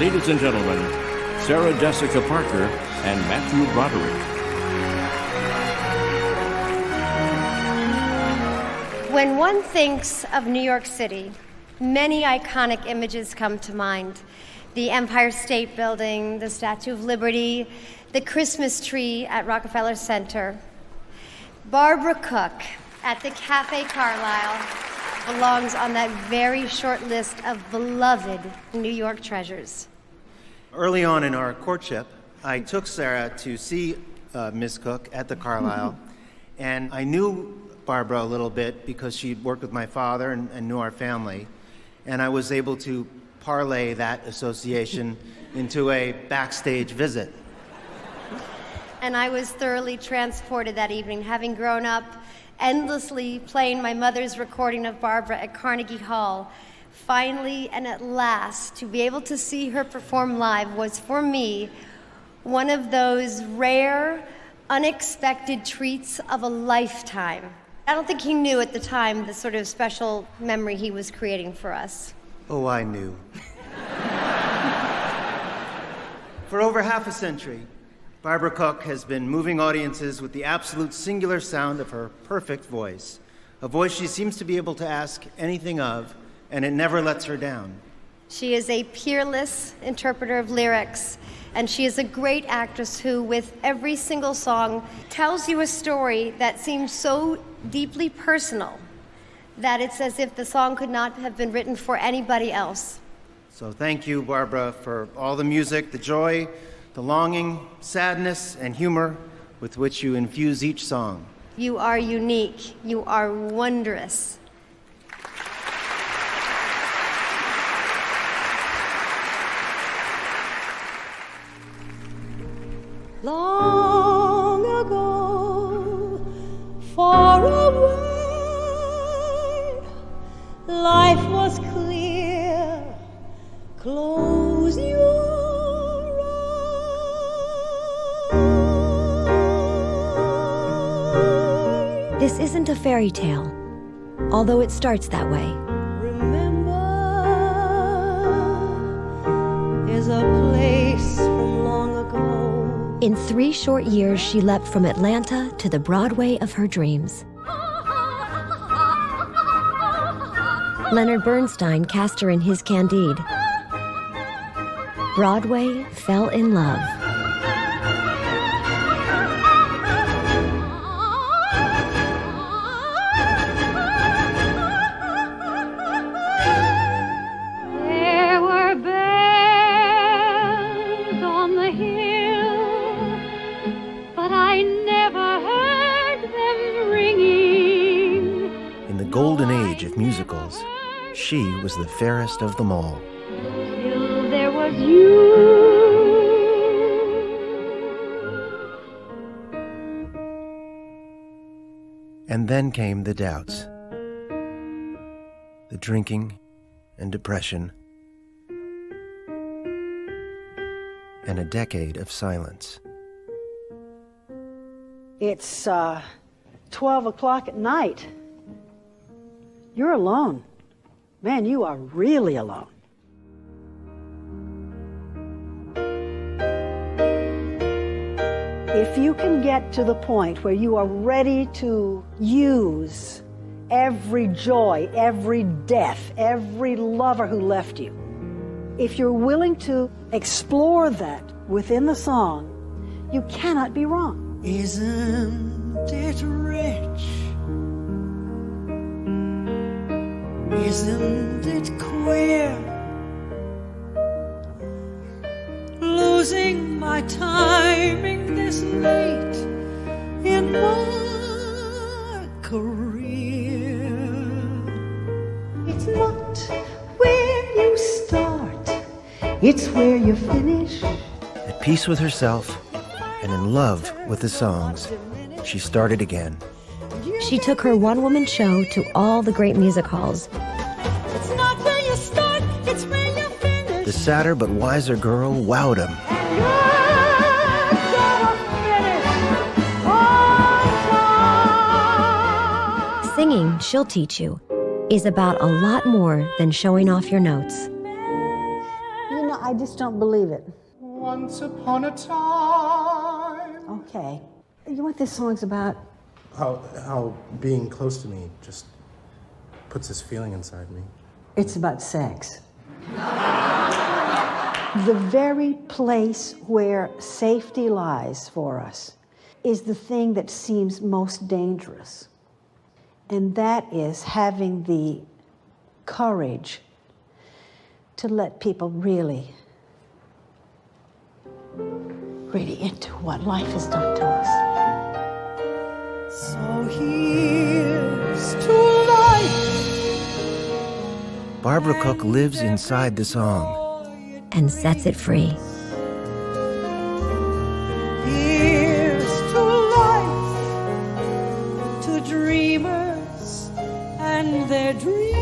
Ladies and gentlemen, Sarah Jessica Parker and Matthew Broderick. When one thinks of New York City, many iconic images come to mind. The Empire State Building, the Statue of Liberty, the Christmas tree at Rockefeller Center. Barbara Cook at the Cafe Carlyle belongs on that very short list of beloved New York treasures. Early on in our courtship, I took Sarah to see Miss Cook at the Carlyle, and I knew Barbara a little bit because she'd worked with my father and knew our family, and I was able to parlay that association into a backstage visit. And I was thoroughly transported that evening, having grown up endlessly playing my mother's recording of Barbara at Carnegie Hall. Finally and at last, to be able to see her perform live was, for me, one of those rare, unexpected treats of a lifetime. I don't think he knew at the time the sort of special memory he was creating for us. Oh, I knew. For over half a century, Barbara Cook has been moving audiences with the absolute singular sound of her perfect voice, a voice she seems to be able to ask anything of, and it never lets her down. She is a peerless interpreter of lyrics, and she is a great actress who, with every single song, tells you a story that seems so deeply personal that it's as if the song could not have been written for anybody else. So thank you, Barbara, for all the music, the joy, the longing, sadness, and humor with which you infuse each song. You are unique. You are wondrous. Long ago, far away, life was clear. Close your eyes. This isn't a fairy tale, although it starts that way. Remember, there's a place from long ago. In 3 short years, she leapt from Atlanta to the Broadway of her dreams. Leonard Bernstein cast her in his Candide. Broadway fell in love. There were bells on the hill, but I never heard them ringing. In the golden age of musicals, she was the fairest of them all. Till there was you. And then came the doubts, the drinking and depression, and a decade of silence. It's 12 o'clock at night. You're alone. Man, you are really alone. If you can get to the point where you are ready to use every joy, every death, every lover who left you, if you're willing to explore that within the song, you cannot be wrong. Isn't it rich? Isn't it queer? Losing my timing this late in my career. It's not where you start, it's where you finish. At peace with herself and in love with the songs, she started again. She took her one-woman show to all the great music halls. It's not where you start, it's where you finish. The sadder but wiser girl wowed him. And you're gonna finish on time. Singing, she'll teach you, is about a lot more than showing off your notes. You know, I just don't believe it. Once upon a time. Okay. You know what this song's about? How being close to me just puts this feeling inside me. It's about sex. The very place where safety lies for us is the thing that seems most dangerous. And that is having the courage to let people really into what life has done to us. So here's to life. Barbara Cook lives inside the song. And sets it free. Here's to life, to dreamers and their dreams.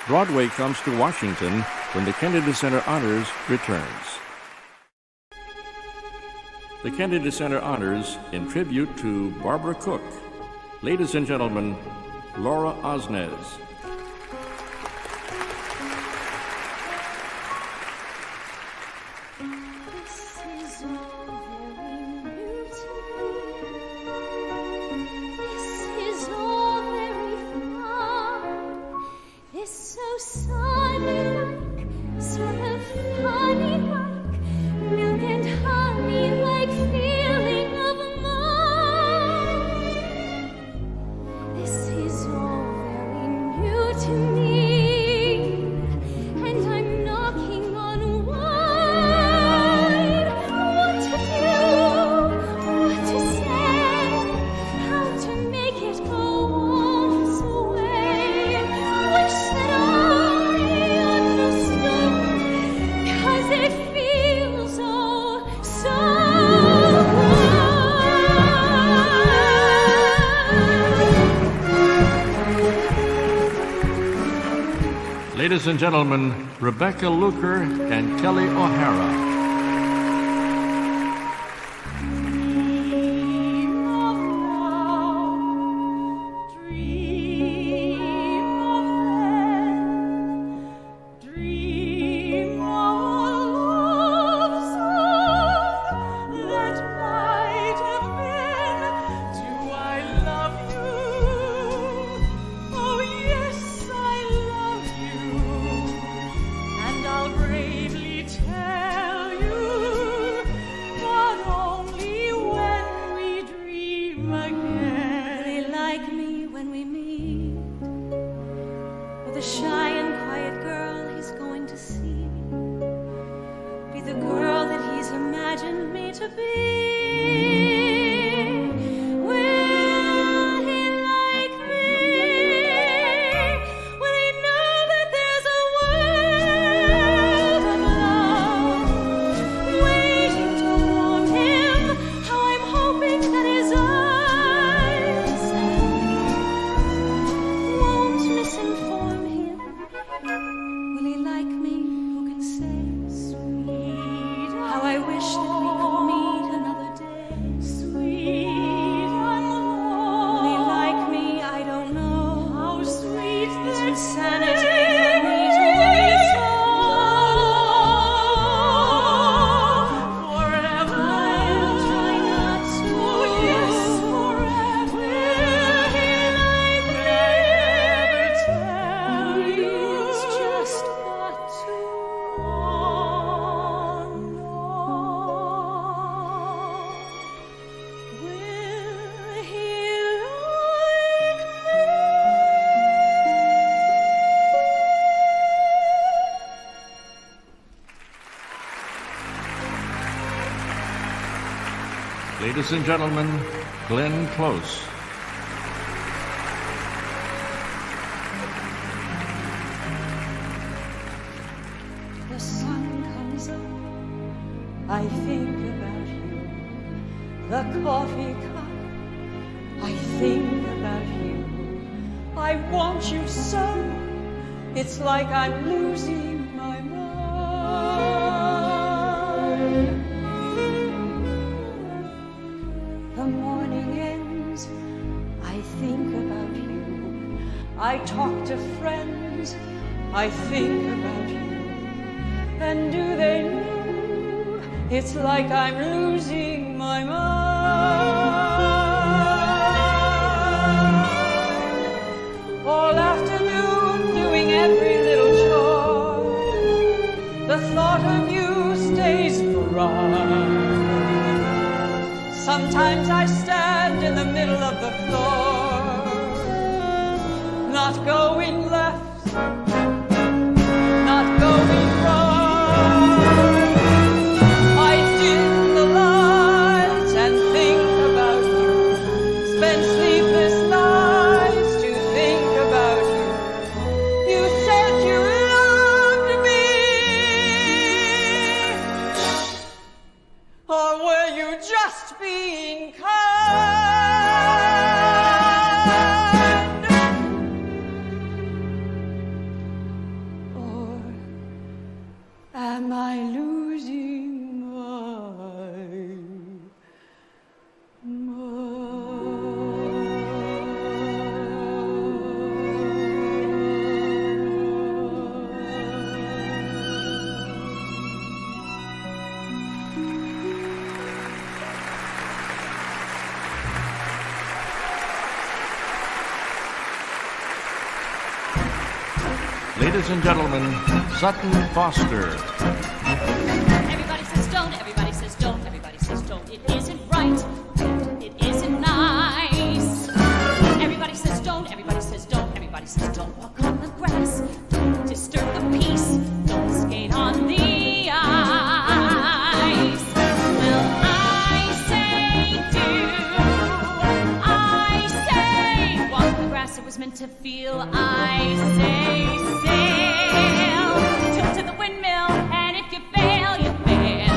Broadway comes to Washington when the Kennedy Center Honors returns. The Kennedy Center Honors in tribute to Barbara Cook. Ladies and gentlemen, Laura Osnes. Ladies and gentlemen, Rebecca Luker and Kelly O'Hara. Bravely tell Ladies and gentlemen, Glenn Close. The sun comes up, I think about you. The coffee cup, I think about you. I want you so, it's like I'm losing my mind. The morning ends, I think about you. I talk to friends, I think about you. And do they know it's like I'm losing my mind? All afternoon doing every little chore, the thought of you stays bright. Sometimes I stand in the middle of the floor, not going left, not going wrong. I dim the lights and think about you, spend sleepless nights to think about you. You said you loved me, or were you just being kind? Or am I losing my Ladies and gentlemen, Sutton Foster. Everybody says don't, everybody says don't, everybody says don't. It isn't right, it isn't nice. Everybody says don't, everybody says don't, everybody says don't walk on the grass, don't disturb the peace, don't skate on the ice. Well, I say do, I say walk the grass, it was meant to feel. I say sail, tilt to the windmill, and if you fail, you fail.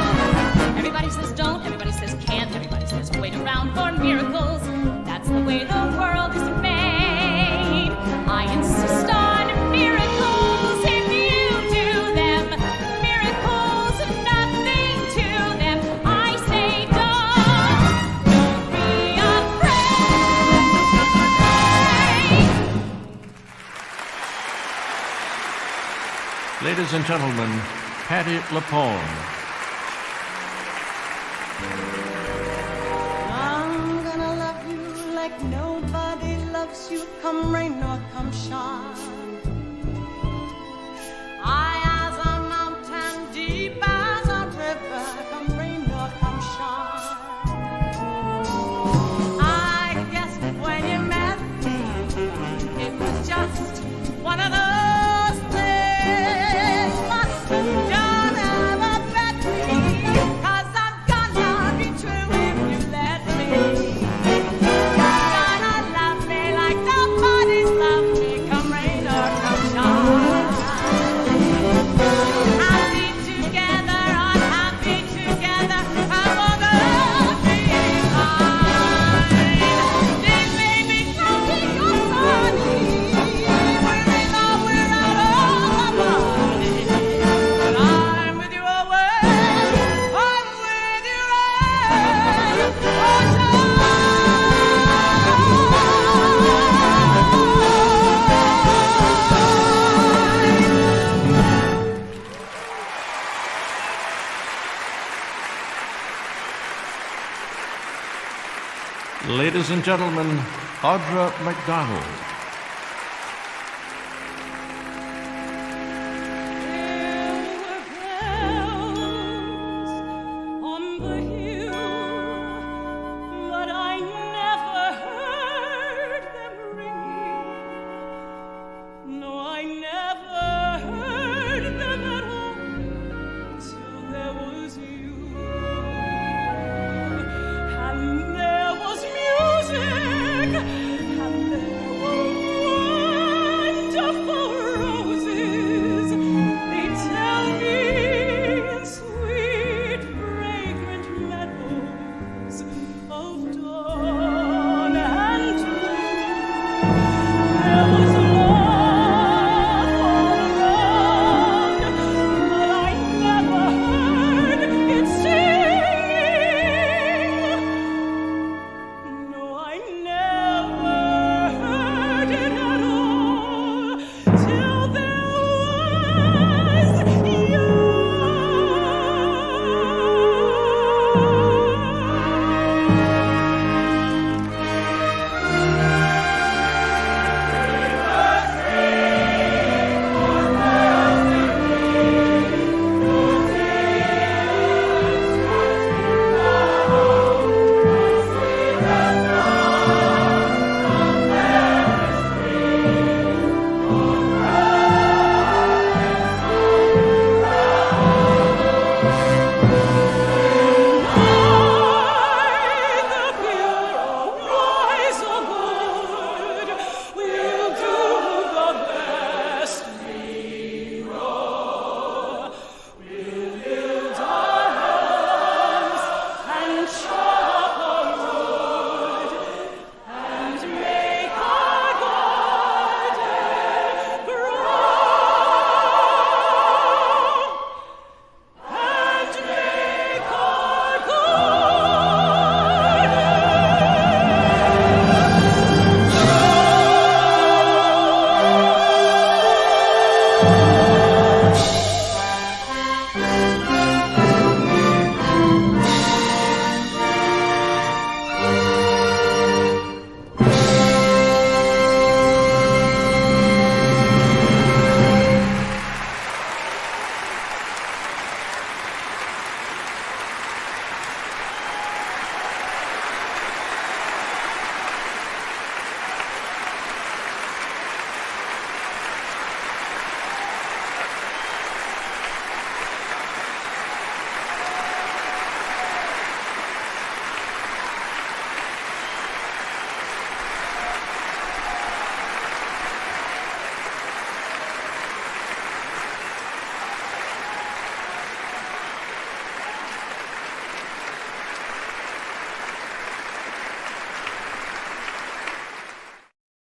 Everybody says don't, everybody says can't, everybody says wait around for miracles. That's the way the world is made. I insist on miracles if you do them. Miracles, nothing to them. I say don't be afraid. Ladies and gentlemen, Patti LuPone. I'm gonna love you like nobody loves you, come rain or come shine. High as a mountain, deep as a river, come rain or come shine. I guess when you met me, it was just one of those things. Must have done ever bet me, 'cause I'm gonna be true if you let me. Gonna love me like nobody's loved me, come rain or come shine. Happy together, unhappy together, I'm gonna be fine. They may be counting your money, we're in love, we're out all the money. But I'm with you always, I'm with you always. Ladies and gentlemen, Audra McDonald.